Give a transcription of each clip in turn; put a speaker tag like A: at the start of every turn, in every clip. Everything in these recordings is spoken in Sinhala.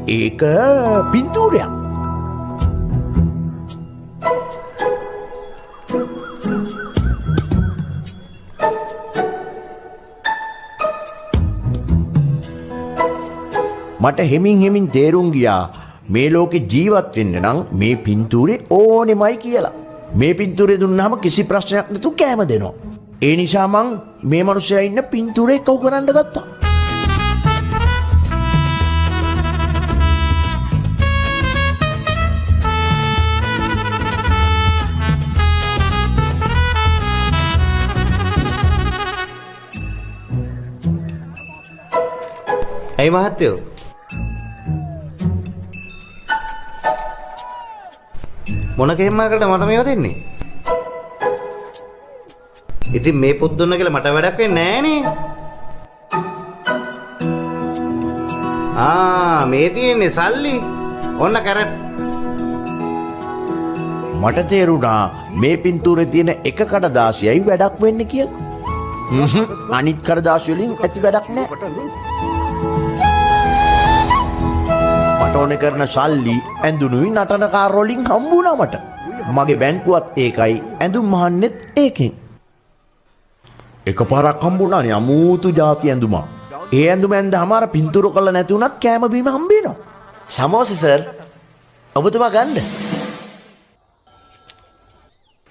A: ඒක පින්තූරයක්. මට හෙමින් තේරුම් ගියා මේ ලෝකේ ජීවත් වෙන්න නම් මේ පින්තූරේ ඕනෙමයි කියලා. මේ පින්තූරේ දුන්නාම කිසි ප්‍රශ්නයක් නැතුව කෑම දෙනවා. ඒ නිසා මං මේ මිනිස්සයා ඉන්න පින්තූරේ කවු කරන්න ගත්තා.
B: ඇයි මහත්තයෝ? මොන කේම්මාරකට මට මේව දෙන්නේ? ඉතින් මේ පොත් දුන්න කියලා මට වැඩක් වෙන්නේ නෑනේ. මේ තියෙන්නේ සල්ලි. ඔන්න කැරට්.
A: මට තේරුණා මේ පින්තූරේ තියෙන එක කඩදාසියයි වැඩක් වෙන්නේ කියලා. අනිත් කඩදාසි වලින් ඇති වැඩක් නෑ. මට ඕනේ කරන සල්ලි ඇඳුනුයි නටන කාර් වලින් හම්බුණා මට. මගේ බැංකුවත් ඒකයි ඇඳුම් මහන්නෙත් ඒකෙන්. එකපාරක් හම්බුණානේ අමුතු ಜಾති ඇඳුමක්. ඒ ඇඳුම ඇඳහම අර පින්තූර කළා නැති වුණත් කෑම බීම හම්බ වෙනවා.
C: සමෝසෙ සර් ඔබතුමා ගන්න.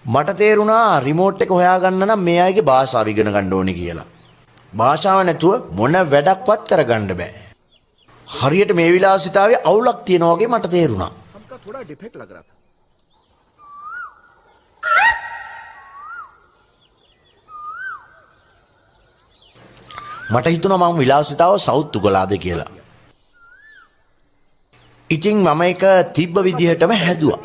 A: මට තේරුණා රිමෝට් එක හොයාගන්න නම් මේ අයගේ භාෂාව ඉගෙන ගන්න ඕනේ කියලා. භාෂාව නැතුව මොන වැඩක්වත් කරගන්න බෑ. හරියට මේ විලාසිතාවේ අවුලක් තියෙනවා වගේ මට තේරුණා.
D: हमका थोड़ा डिफेक्ट लग रहा था.
A: මට හිතුණා මම විලාසිතාව සවුත්තු කළාද කියලා. ඉතින් මම ඒක තිබ්බ විදිහටම හැදුවා.